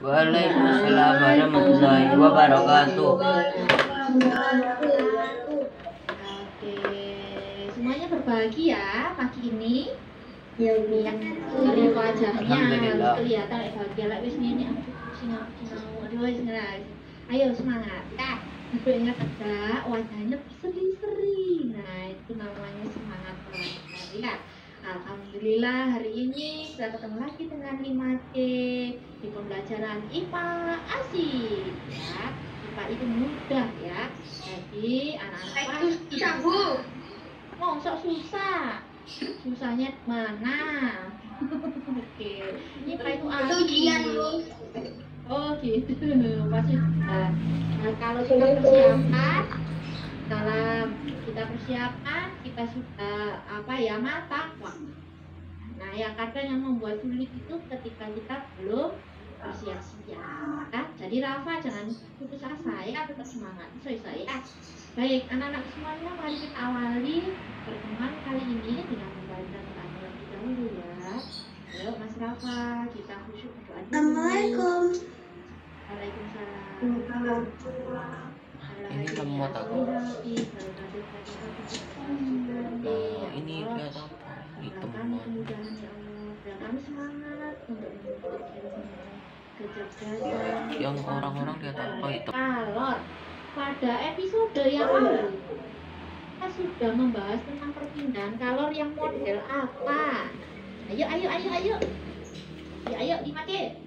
Waalaikumsalam warahmatullahi wabarakatuh. Oke, semuanya berbagi ya pagi ini. Ya, dari wajahnya kelihatan bahagia lah wis ini sinau aduh ayo semangat ya. Ingat ada wajahnya berseri-seri. Nah, itu namanya semangat belajar ya. Alhamdulillah hari ini kita ketemu lagi dengan 5C di pembelajaran IPA asik ya. IPA itu mudah ya. Jadi anak-anak susah Bu. Mau susah. Susahnya mana? Oke. IPA itu asik. Itu ujian Bu. Oh gitu. Pasti. Nah, kalau kita persiapkan kita sudah matang. Nah, yang kadang yang membuat sulit itu ketika kita belum bersiap-siap. Jadi Rafa jangan putus asa ya, tetap semangat. Saya. Baik, anak-anak semuanya mari kita awali pertemuan kali ini dengan membaca terlebih dahulu ya. Ayo Mas Rafa, kita khusyuk berdoa dulu. Assalamualaikum. Waalaikumsalam. Ini lemot aku. Nah, ini lihat apa? Hitam banget. Kami semangat untuk kecerdasan. Yang orang-orang lihat apa itu? Kalor. Pada episode yang lalu kita sudah membahas tentang perpindahan kalor yang model apa? Ayo. Ayo 5C.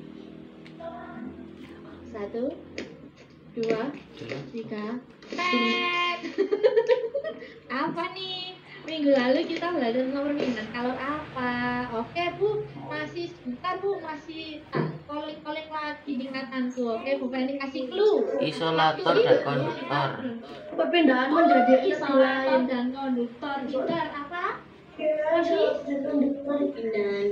1, 2, 3. Apa nih? Minggu lalu kita belajar tentang perpindahan kalor apa? Oke Bu, masih sebentar Bu, masih kolek lagi ingatanku. Oke Bu Feni kasih clue. Isolator dan konduktor. Perpindahan menjadi isolator dan konduktor. Benar apa? perpindahan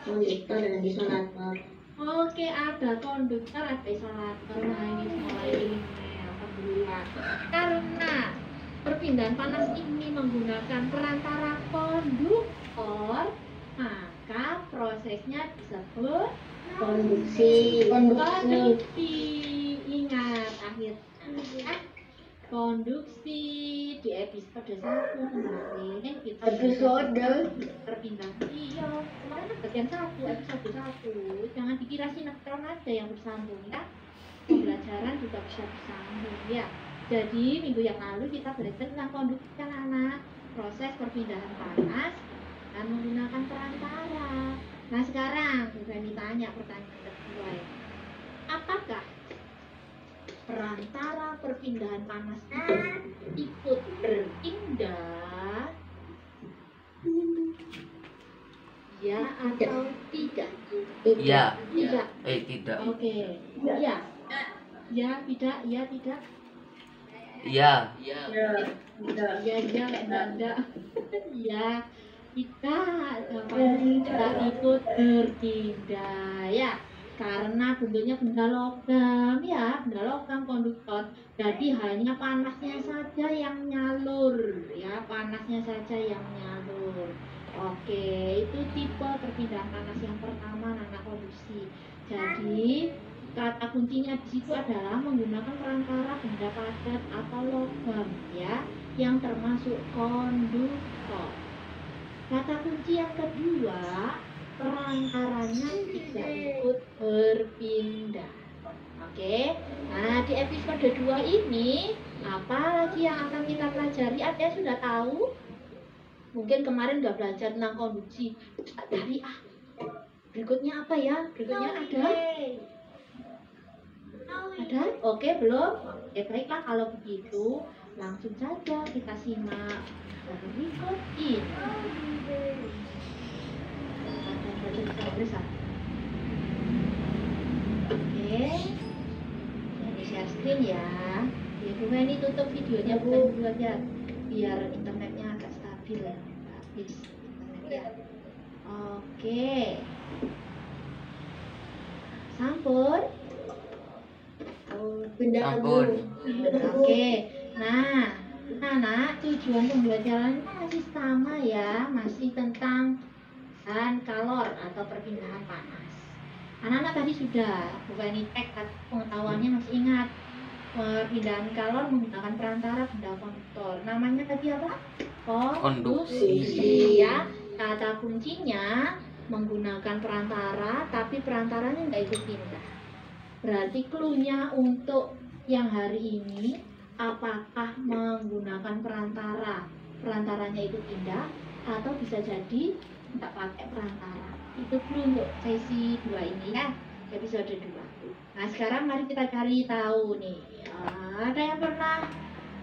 konduktor dan isolator. Oke, ada konduktor, ada isolator. Nah, ini mulai alhamdulillah. Karena perpindahan panas ini menggunakan perantara konduktor, maka prosesnya disebut Konduksi. Ingat akhirnya konduksi di episode 1 kemarin kita perpindahan kemarin bagian 1 episode 1. Jangan dikira sinetron aja yang bersambung ya, pembelajaran juga bisa bersambung ya. Jadi minggu yang lalu kita belajar tentang konduksi anak-anak, proses perpindahan panas dan menggunakan perantara. Nah sekarang Bani tanya pertanyaan kedua ya. Apakah perantara perpindahan panasnya ikut berpindah? Ya atau tidak? Iya. Tidak. Tidak. Oke. Ya. Ya tidak. Ya tidak. Iya. Ya tidak. Ya tidak ikut berpindah ya. Karena bentuknya benda logam ya, benda logam konduktor. Jadi hanya panasnya saja yang nyalur ya, panasnya saja yang nyalur. Oke, itu tipe perpindahan panas yang pertama, anak konduksi. Jadi kata kuncinya di situ adalah menggunakan perantara benda padat atau logam ya, yang termasuk konduktor. Kata kunci yang kedua, perantaranya tidak ikut berpindah. Oke. Nah, di episode 2 ini apa lagi yang akan kita pelajari? Ada yang sudah tahu? Mungkin kemarin udah belajar tentang konduksi. Dari berikutnya apa ya? Berikutnya ada? Oke, belum? Oke, baiklah kalau begitu langsung saja kita simak berikut ini. Oke, jadi share screen ya. Bu ini tutup videonya Bu aja biar internetnya agak stabil ya. Habis internetnya. Oke. Sampun. Sampun. Oke. Nah, tujuan pembelajaran masih sama ya, masih tentang kalor atau perpindahan panas. Anak-anak tadi sudah, bukan ini teks pengetahuannya masih ingat. Perpindahan kalor menggunakan perantara benda konduktor. Namanya tadi apa? Konduksi. Ya. Kata kuncinya menggunakan perantara, tapi perantaranya nggak ikut pindah. Berarti clue-nya untuk yang hari ini, apakah menggunakan perantara? Perantaranya ikut pindah, atau bisa jadi nggak pakai perantara. Itu clue untuk sesi 2 ini ya, episode 2. Nah sekarang mari kita cari tahu nih, ada yang pernah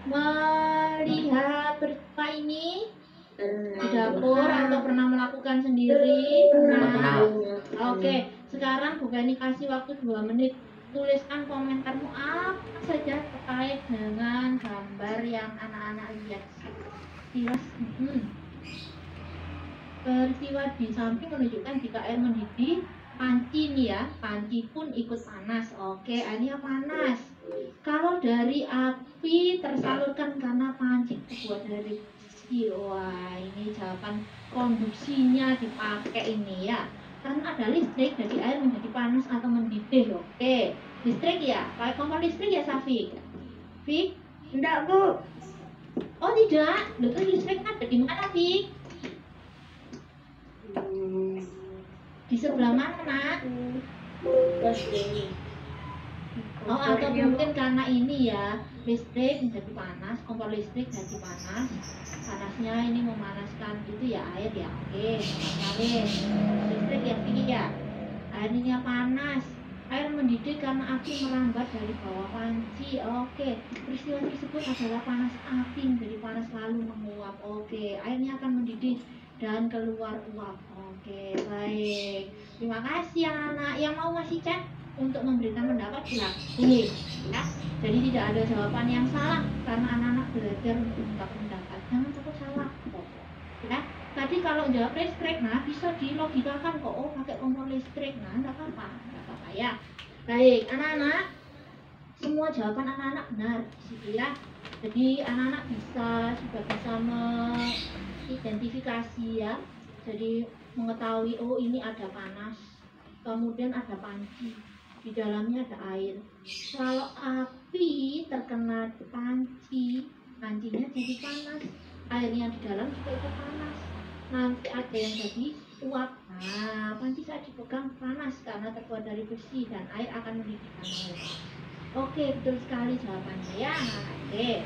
melihat peristiwa ini di dapur atau pernah melakukan sendiri? Pernah. Oke, sekarang Bu Gani kasih waktu 2 menit. Tuliskan komentarmu apa saja terkait dengan gambar yang anak-anak lihat. Jelas. Peristiwa di samping menunjukkan jika air mendidih, panci nih ya, panci pun ikut panas. Oke, airnya panas. Kalau dari api tersalurkan karena panci terbuat dari besi. Wah, ini jawaban konduksinya dipakai ini ya. Karena ada listrik, jadi air menjadi panas atau mendidih. Oke, listrik ya, pakai kompor listrik ya, Safi? Fik? Enggak, Bu. Oh tidak, terus listrik ada di mana, Fik? Di sebelah mana, Nak? Terus ini. Oh, atau mungkin karena ini ya, listrik menjadi panas, kompor listrik jadi panas. Panasnya ini memanaskan itu ya air ya. Oke, sekali. Listrik ya tinggi ya. Airnya panas. Air mendidih karena api merambat dari bawah panci. Oke, peristiwa tersebut adalah panas api menjadi panas lalu menguap. Oke, airnya akan mendidih dan keluar uap. Oke, baik. Terima kasih anak-anak yang mau masih chat untuk memberikan pendapat silakan. Ya, jadi tidak ada jawaban yang salah karena anak-anak belajar untuk membuka pendapat. Jangan takut salah. Ya, tadi kalau jawab listrik, nah bisa dilogikakan kok. Oh, pakai kompor listrik, nah nggak apa-apa ya. Baik, anak-anak, semua jawaban anak-anak benar di situ ya. Jadi anak-anak sudah bisa mengidentifikasi ya. Jadi mengetahui oh ini ada panas, kemudian ada panci, di dalamnya ada air. Kalau api terkena panci, pancinya jadi panas, airnya di dalam juga ikut panas. Nanti ada yang jadi uap. Nah, panci saat dipegang panas karena terbuat dari besi dan air akan mendidihkan air. Oke, betul sekali jawabannya ya. Oke.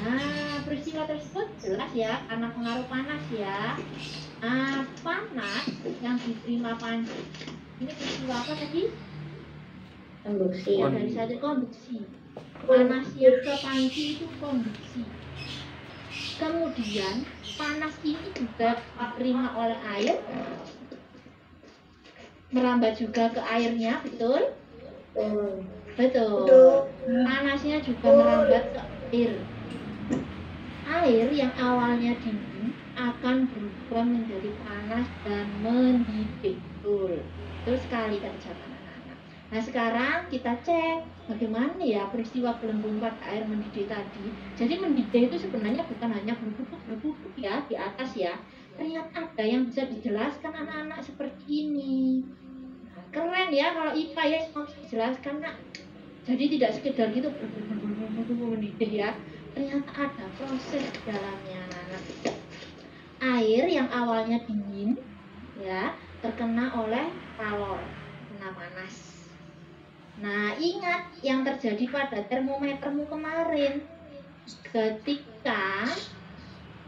Nah, peristiwa tersebut jelas ya karena pengaruh panas ya. Nah, panas yang diterima panci. Ini peristiwa apa tadi? Konduksi. Ya, dari saja konduksi. Panasnya ke panci itu konduksi. Kemudian panas ini juga diterima oleh air, merambat juga ke airnya, betul? Betul. Panasnya juga merambat ke air. Air yang awalnya dingin akan berubah menjadi panas dan mendidih. Betul. Betul sekali tadi jawaban anak-anak. Nah sekarang kita cek bagaimana ya peristiwa gelembung pada air mendidih tadi. Jadi mendidih itu sebenarnya bukan hanya berbubuk ya di atas ya. Ternyata ada yang bisa dijelaskan anak-anak seperti ini. Nah, keren ya kalau IPA ya mau dijelaskan nak. Jadi tidak sekedar gitu mendidih ya. Ternyata ada proses di dalamnya anak-anak. Air yang awalnya dingin ya terkena oleh kalor, kena panas. Nah, ingat yang terjadi pada termometermu kemarin. Ketika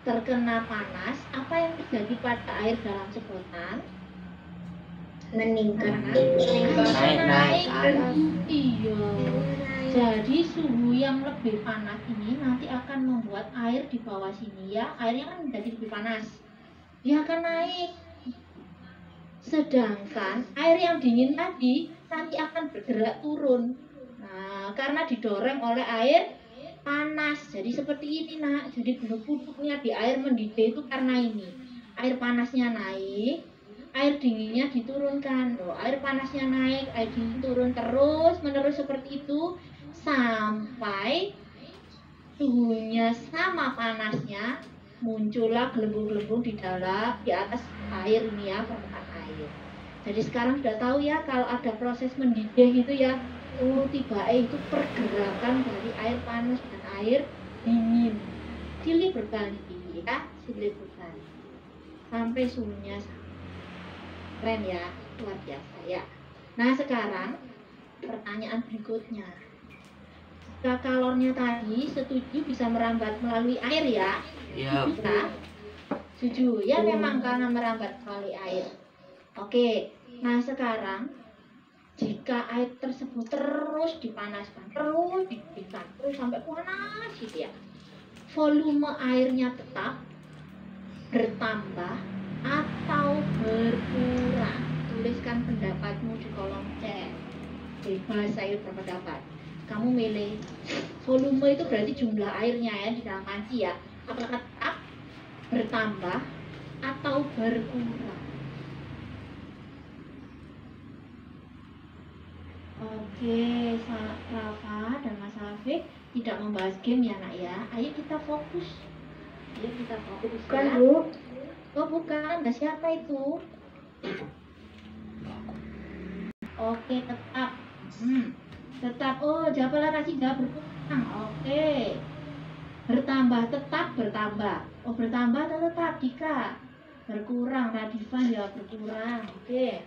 terkena panas, apa yang terjadi pada air dalam sedotan? Meningkat. Naik. Iya. Jadi suhu yang lebih panas ini nanti akan membuat air di bawah sini ya, airnya kan menjadi lebih panas. Dia akan naik. Sedangkan air yang dingin tadi nanti akan bergerak turun. Nah, karena didorong oleh air panas. Jadi seperti ini, Nak. Jadi bentuk-bentuknya di air mendidih itu karena ini. Air panasnya naik, air dinginnya diturunkan. Loh, air panasnya naik, air dingin turun terus menerus seperti itu sampai suhunya sama panasnya, muncullah gelembung-gelembung di atas air ini ya, permukaan air. Jadi sekarang sudah tahu ya kalau ada proses mendidih gitu ya. Oh, tiba-tiba itu pergerakan dari air panas dan air dingin. Silih berganti ya, silih berganti. Sampai suhunya sama. Keren ya, luar biasa ya. Nah sekarang pertanyaan berikutnya. Jika kalornya tadi setuju bisa merambat melalui air ya? Ya. Bisa? Setuju ya, memang karena merambat melalui air. Oke, nah sekarang jika air tersebut terus dipanaskan, terus dididihkan, terus sampai panas gitu ya, volume airnya tetap bertambah atau berkurang? Tuliskan pendapatmu di kolom chat. Bebas saya berpendapat. Kamu milih volume itu berarti jumlah airnya ya di dalam panci ya. Apakah tetap bertambah atau berkurang? Oke, Rafa dan Mas Afik tidak membahas game ya nak ya. Ayo kita fokus. Ayo kita fokus Bukan, ya. Bu. Oh bukan, nah siapa itu? Oke, tetap. Tetap. Oh, jawabannya kasih jawab berkurang. Oke. Bertambah, tetap bertambah. Oh, bertambah atau tetap, Dika? Berkurang, Radifan jawab berkurang. Oke.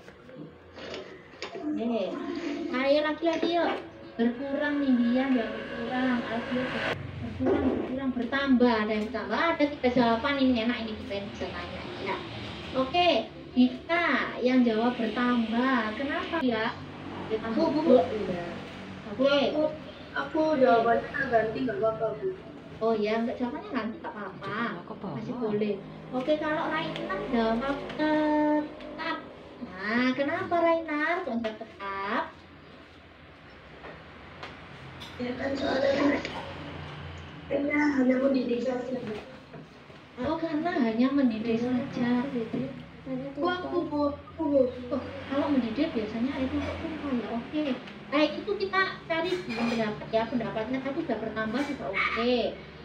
Oke. Ayo laki-laki yuk. Berkurang nih dia jawab berkurang. Alfio berkurang, bertambah. Ada yang bertambah, ada 3 jawaban ini enak ini kita yang bisa tanya ya. Oke. Dika yang jawab bertambah. Kenapa ya? Bu. Oke. Aku jawabannya ganti nggak apa-apa, Bu. Oh ya, enggak jawabannya nanti tak apa-apa. Masih boleh. Oke, kalau Rainar jawab tetap. Nah, kenapa Rainar kok jawab tetap? Ya kan soalnya karena hanya mendidih saja. Oh, karena hanya mendidih saja. Bu. Oh, kalau mendidih biasanya itu tumpah ya. Oke. Baik, itu kita cari pendapat ya. Pendapatnya tadi sudah bertambah sudah oke.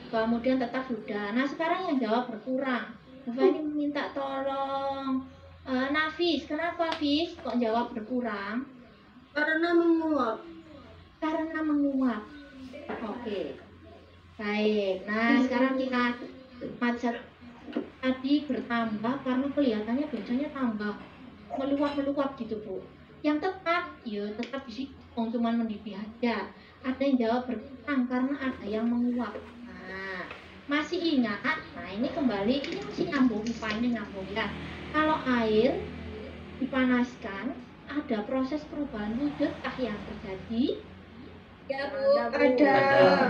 Kemudian tetap sudah. Nah, sekarang yang jawab berkurang. Bapak ini minta tolong. Nafis, kenapa Fis kok jawab berkurang? Karena menguap. Karena menguap. Oke. Baik. Nah, sekarang kita macet tadi bertambah karena kelihatannya biasanya tambah meluap gitu Bu. Yang tetap, ya tetap di situ, cuma mendidih aja. Ada yang jawab berkurang karena ada yang menguap. Nah, masih ingat? Nah, ini kembali, ini masih nyambung, ini nyambung ya. Kalau air dipanaskan, ada proses perubahan wujud yang terjadi? Ya, Bu. Ada.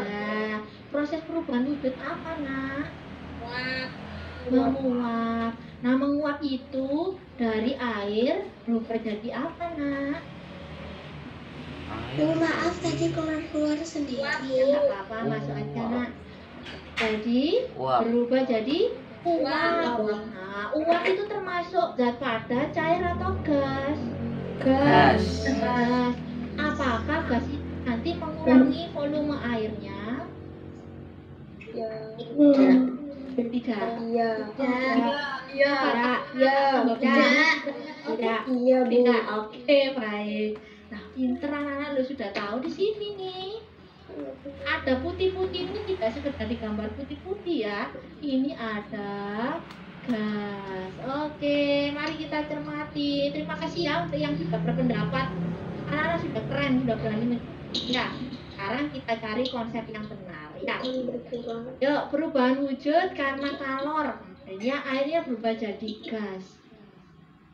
Nah, proses perubahan wujud apa, nak? Menguap. Nah, menguap itu dari air berubah jadi apa, nak? Air. Maaf tadi keluar sendiri. Ya, nggak apa-apa, masuk aja, nak. Jadi, Uap. berubah jadi uap. Nah, uap itu termasuk zat padat, cair atau gas? Gas. Gas. Apakah gas itu nanti mengurangi volume airnya? Ya. Tidak. Iya. Tidak. Iya, Bu. Tidak. Oke, baik. Nah, pinter anak-anak lu sudah tahu di sini nih. Ada putih-putih ini tidak sekedar digambar putih-putih ya. Ini ada gas. Oke, mari kita cermati. Terima kasih ya untuk yang sudah berpendapat. Anak-anak sudah keren, sudah berani. Ya, sekarang kita cari konsep yang benar. Ya. Yuk, perubahan wujud karena kalor. Ya, airnya berubah jadi gas.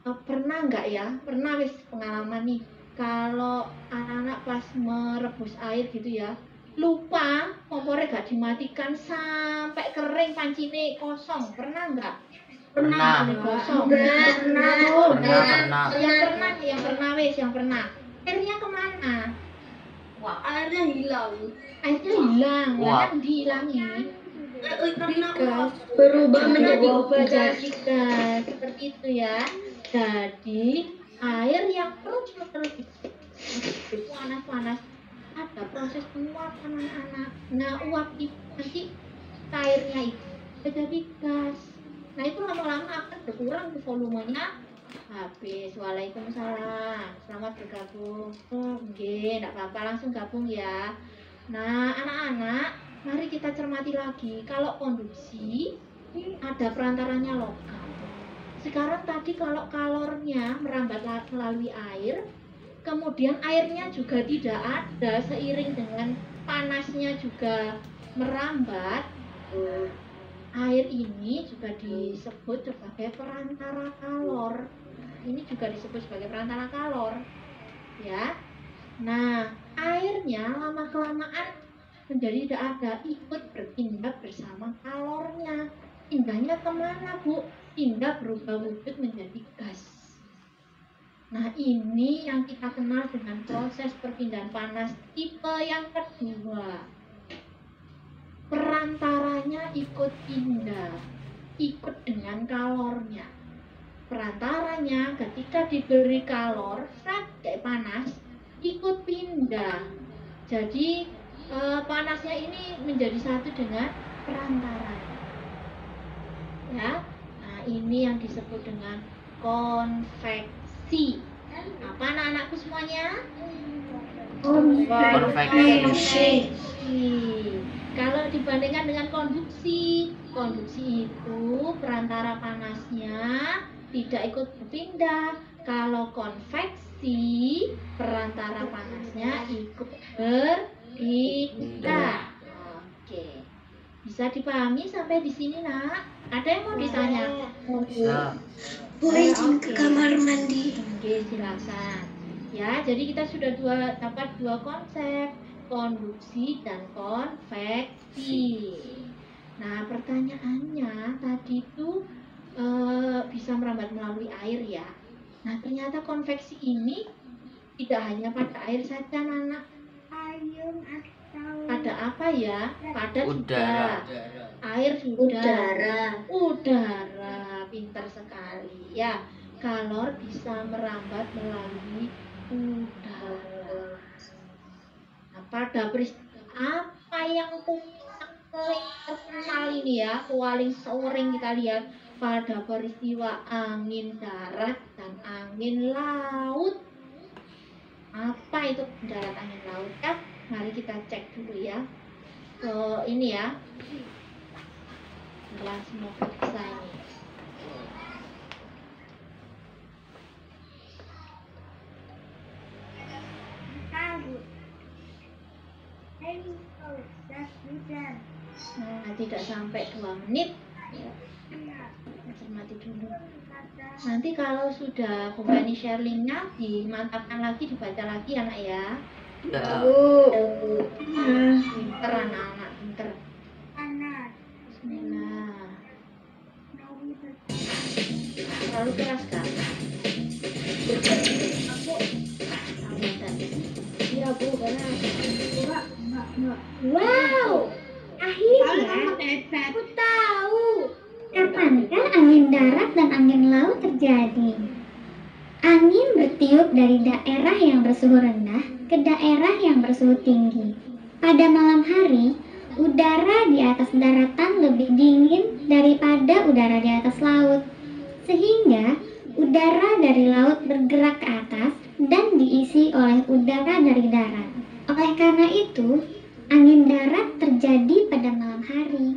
Pernah nggak ya? Pernah wis pengalaman nih. Kalau anak-anak pas merebus air gitu ya, lupa kompornya gak dimatikan sampai kering pancine kosong. Pernah nggak? Pernah. Kosong. Pernah. Yang pernah. Airnya kemana? Airnya hilang. Airnya hilang. Wah. Kan dihilangi. Gas berubah menjadi berubah gas. jadi gas seperti itu ya. Jadi air yang terus panas ada proses penguapan anak-anak. Nah, uap itu nanti cairnya itu jadi gas. Nah, itu lama-lama akan berkurang volumenya Habis. Waalaikumsalam. Selamat bergabung. Oh, nggih, enggak apa-apa, langsung gabung ya. Nah, anak-anak, mari kita cermati lagi. Kalau konduksi ada perantaranya logam. Sekarang tadi kalau kalornya merambat melalui air, kemudian airnya juga tidak ada seiring dengan panasnya juga merambat. Air ini juga disebut sebagai perantara kalor. Nah, ini juga disebut sebagai perantara kalor, ya. Nah, airnya lama-kelamaan menjadi tidak ada, ikut berpindah bersama kalornya. Pindahnya kemana, Bu? Pindah berubah wujud menjadi gas. Nah, ini yang kita kenal dengan proses perpindahan panas tipe yang kedua. Perantaranya ikut pindah, ikut dengan kalornya. Perantaranya ketika diberi kalor, kayak panas, ikut pindah. Jadi panasnya ini menjadi satu dengan perantaranya. Ya, nah ini yang disebut dengan konveksi. Apa anak-anakku semuanya? Konveksi. Kalau dibandingkan dengan konduksi, konduksi itu perantara panasnya tidak ikut berpindah. Kalau konveksi, perantara panasnya ikut berpindah. Oke, bisa dipahami sampai di sini, Nak? Ada yang mau ditanya? Bisa. Boleh izin ke kamar mandi. Oke, silakan. Ya, jadi kita sudah dapat dua konsep, konduksi dan konveksi. Nah, pertanyaannya tadi itu bisa merambat melalui air ya. Nah, ternyata konveksi ini tidak hanya pada air saja, Nana. Pada apa ya? Pada Udara. juga air juga. Udara. Pintar sekali ya. Kalor bisa merambat melalui udara. Nah, pada peristiwa apa yang paling terkenal ini ya, paling sering kita lihat pada peristiwa angin darat dan angin laut. Apa itu darat angin laut ya? Mari kita cek dulu ya. Ini ya. Bilang semoga bisa ini. Nah, tidak sampai 2 menit. Ya. Cermati dulu. Nanti kalau sudah Bani share linknya, dimantapkan lagi, dibaca lagi anak ya. Ya. Pinter anak-anak, pinter. Bismillah. Terlalu keras kan? Iya Bu, benar. Wow, akhirnya aku tahu kapankah angin darat dan angin laut terjadi. Angin bertiup dari daerah yang bersuhu rendah ke daerah yang bersuhu tinggi. Pada malam hari, udara di atas daratan lebih dingin daripada udara di atas laut, sehingga udara dari laut bergerak ke atas dan diisi oleh udara dari darat. Oleh karena itu, angin darat terjadi pada malam hari.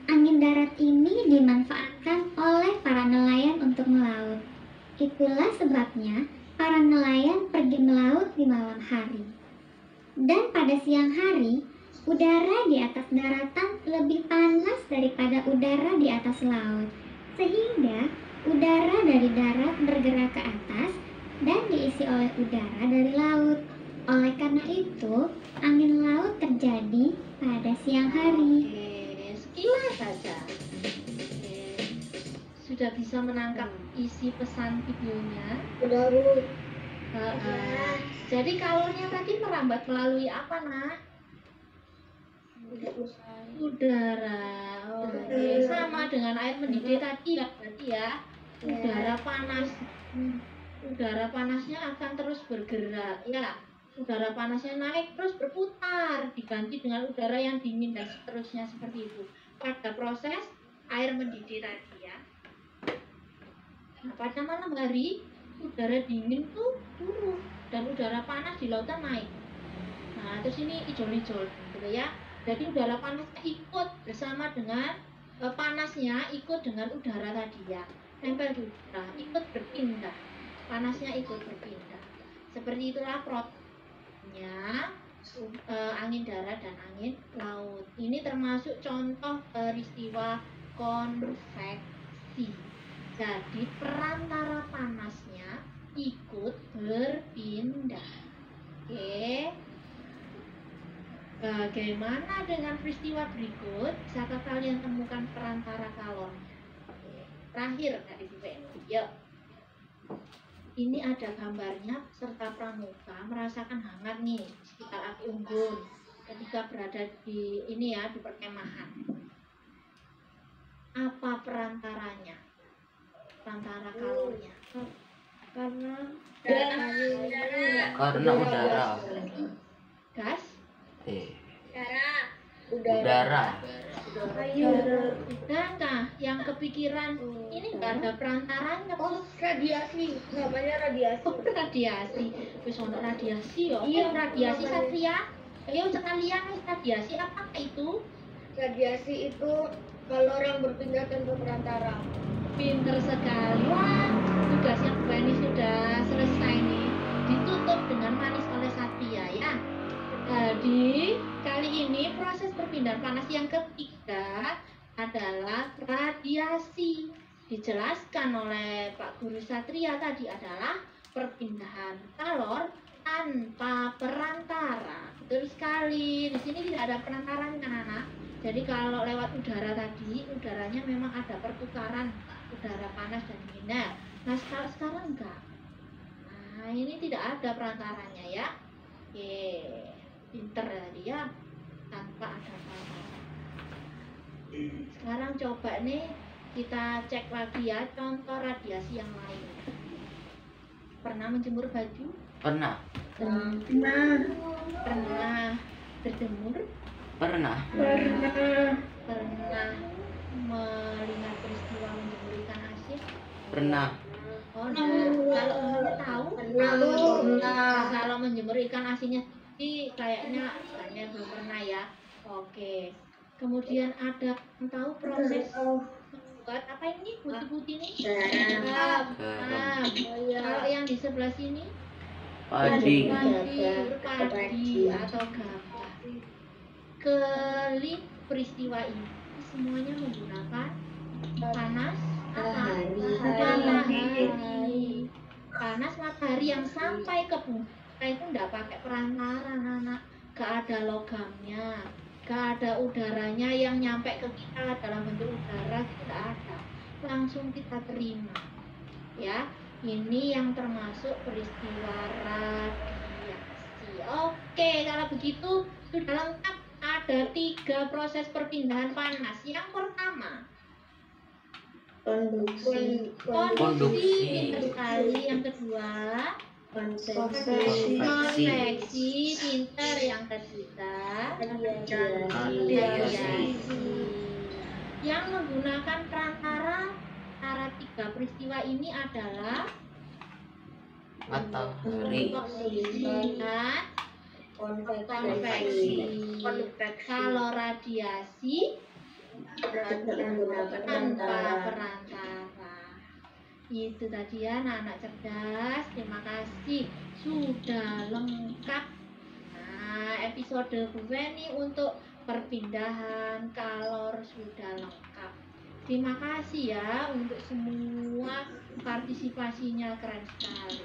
Angin darat ini dimanfaatkan oleh para nelayan untuk melaut. Itulah sebabnya para nelayan pergi melaut di malam hari. Dan pada siang hari, udara di atas daratan lebih panas daripada udara di atas laut. Sehingga udara dari darat bergerak ke atas dan diisi oleh udara dari laut. Oleh karena itu, angin laut terjadi pada siang hari. Oke, sekilas saja. Oke. Sudah bisa menangkap isi pesan videonya. Udah Bu. Jadi kalornya tadi merambat melalui apa, Nak? Udara. Oke, sama dengan air mendidih tadi ya, berarti ya. Udara panas. Udara panasnya akan terus bergerak, ya. Udara panasnya naik terus berputar, diganti dengan udara yang dingin dan seterusnya seperti itu. Pada proses air mendidih tadi ya. Nah, pada malam hari udara dingin tuh turun dan udara panas di lautan naik. Nah, terus ini ijol-ijol gitu ya. Jadi udara panasnya ikut bersama dengan panasnya ikut dengan udara tadi ya. Nempel di udara, ikut berpindah. Panasnya ikut berpindah. Seperti itulah prosesnya angin darat dan angin laut. Ini termasuk contoh peristiwa konveksi. Jadi perantara panasnya ikut berpindah. Oke. Bagaimana dengan peristiwa berikut? Bisakah kalian temukan perantara kalor? Terakhir dari Beni. Yuk. Ini ada gambarnya peserta pramuka merasakan hangat nih di sekitar api unggun ketika berada di ini ya di perkemahan. Apa perantaranya? Perantara kalornya. Karena udara. Gas? Udara. Nah, yang kepikiran ini nggak ada perantaranya. Radiasi, namanya radiasi. Oh, radiasi. Wis ono radiasi yo. Iya, radiasi Satria. Ayo sekalian wis radiasi apa itu? Radiasi itu kalau orang berpindah tanpa perantara. Pinter sekali. Wah, tugas yang ini sudah selesai nih. Ditutup dengan manis oleh Satria ya. Jadi, kali ini proses perpindahan panas yang ketiga adalah radiasi. Dijelaskan oleh Pak Guru Satria tadi adalah perpindahan kalor tanpa perantara. Betul sekali. Di sini tidak ada perantara kan anak. Jadi kalau lewat udara tadi, udaranya memang ada pertukaran udara panas dan dingin. Nah, sekarang enggak. Nah, ini tidak ada perantaranya ya. Oke. Pinter tadi ya, tanpa ada perantara. Sekarang coba nih kita cek lagi ya contoh radiasi yang lain. Pernah menjemur baju? Pernah. Pernah berjemur? Pernah. Pernah melihat peristiwa menjemur ikan asin? Pernah. Oh, nah, kalau kamu tahu? Kalau menjemur ikan asinnya sih kayaknya belum pernah ya. Oke. Kemudian ada yang tahu proses buat apa ini putih-putih ini? Garam. Kalau yang di sebelah sini? Padi. Padi atau gabah. Kelip peristiwa ini semuanya menggunakan panas matahari. Panas matahari yang sampai ke bumi itu enggak pakai perantara anak, gak ada logamnya, gak ada udaranya yang nyampe ke kita dalam bentuk udara, tidak ada, langsung kita terima ya. Ini yang termasuk peristiwa radiasi. Oke, kalau begitu sudah lengkap. Ada 3 proses perpindahan panas. Yang pertama konduksi. Pintar sekali. Yang kedua konveksi. Pintar. Yang ketiga radiasi. Yang menggunakan perantara antara 3 peristiwa ini adalah Matahari. dan konveksi. Kalau radiasi tanpa perantara. Itu tadi ya anak-anak cerdas. Terima kasih sudah lengkap. Nah, episode Beni untuk perpindahan kalor sudah lengkap. Terima kasih ya untuk semua partisipasinya, keren sekali.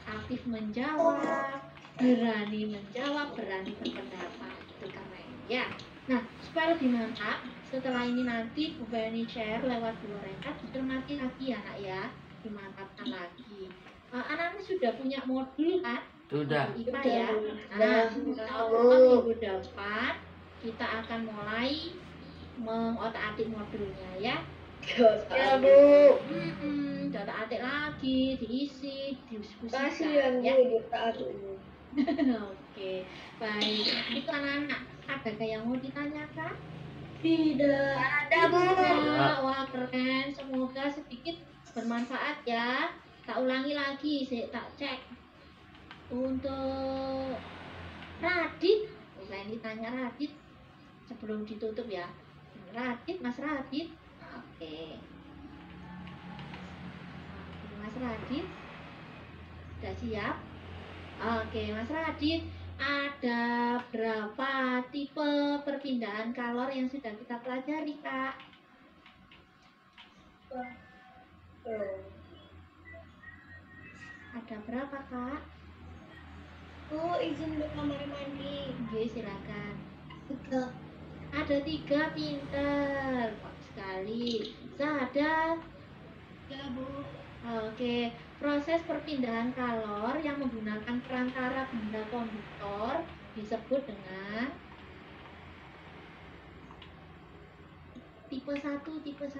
Aktif menjawab, berani menjawab, berani berpendapat, itu keren ya. Nah, supaya lebih mantap, setelah ini nanti Bu Beni share lewat 2 rekat, dicermati lagi ya nak ya, dimantapkan lagi. Anak-anak sudah punya modul kan? Sudah. Modul IPA ya. Nah, minggu depan kita akan mulai mengotak-atik modulnya ya. Ya Bu. Otak-atik lagi, diisi, diskusikan Kasihan ya. Bu kita ini. Oke, baik. Itu anak-anak, ada yang mau ditanyakan? Tidak ada Bu. Wah, keren. Semoga sedikit bermanfaat ya. Tak ulangi lagi, tak cek. Untuk Radit, saya ditanya Radit sebelum ditutup ya. Radit, Mas Radit. Oke. Mas Radit, sudah siap? Oke, Mas Radit, ada berapa tipe perpindahan kalor yang sudah kita pelajari, Kak? Ada berapa, Kak? Oh, izin ke kamar mandi. Oke, silakan. 3. Ada 3, pinter. Bagus sekali. Sadar. Ya, Bu. Oke, proses perpindahan kalor yang menggunakan perantara benda konduktor disebut dengan tipe 1, tipe 1.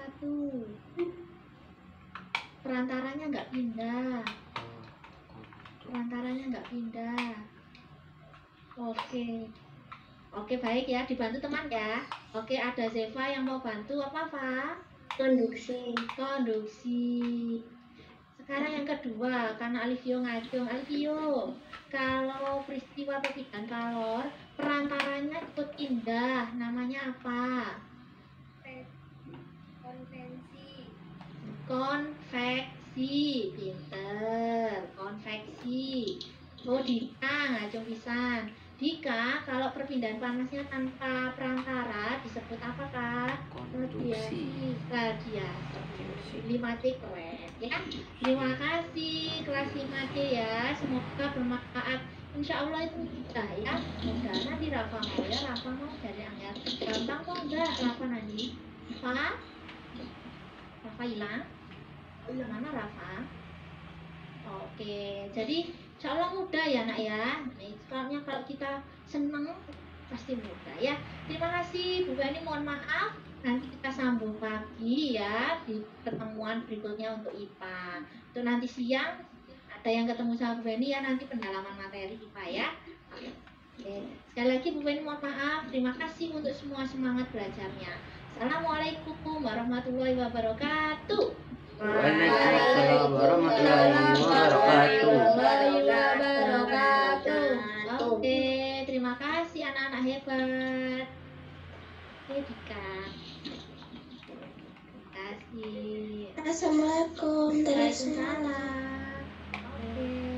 Perantaranya nggak pindah. Perantaranya nggak pindah. Oke, baik ya, dibantu teman ya. Oke, ada Zeva yang mau bantu apa, Pak? Konduksi. Sekarang yang kedua, karena Alivio ngacung. Alivio, kalau peristiwa perpindahan kalor, perantaranya ikut pindah, namanya apa? Konveksi, pinter. Konveksi. Oh, Dika ngacung pisan. Dika, kalau perpindahan panasnya tanpa perantara disebut apa, Kak? Konduksi. Radiasi. 5C keren ya. Terima kasih kelas 5C ya. Semoga bermanfaat. Insya Allah itu mudah ya. Mudah. Nanti Rafa mau ya. Rafa mau dari Angga. Gampang kok enggak Rafa nanti? Rafa hilang? Mana Rafa? Oke, jadi insya Allah mudah ya nak ya. Soalnya kalau kita seneng pasti mudah ya. Terima kasih Bu Beni, mohon maaf. Nanti kita sambung pagi ya di pertemuan berikutnya untuk IPA. Itu nanti siang ada yang ketemu sama Bu Beni ya, nanti pendalaman materi IPA ya. Oke. Sekali lagi Bu Beni mohon maaf. Terima kasih untuk semua semangat belajarnya. Assalamualaikum warahmatullahi wabarakatuh. Waalaikumsalam warahmatullahi wabarakatuh. Oke, terima kasih anak-anak hebat. Oke, Dika. Terima kasih. Assalamualaikum. Waalaikumsalam. Oke.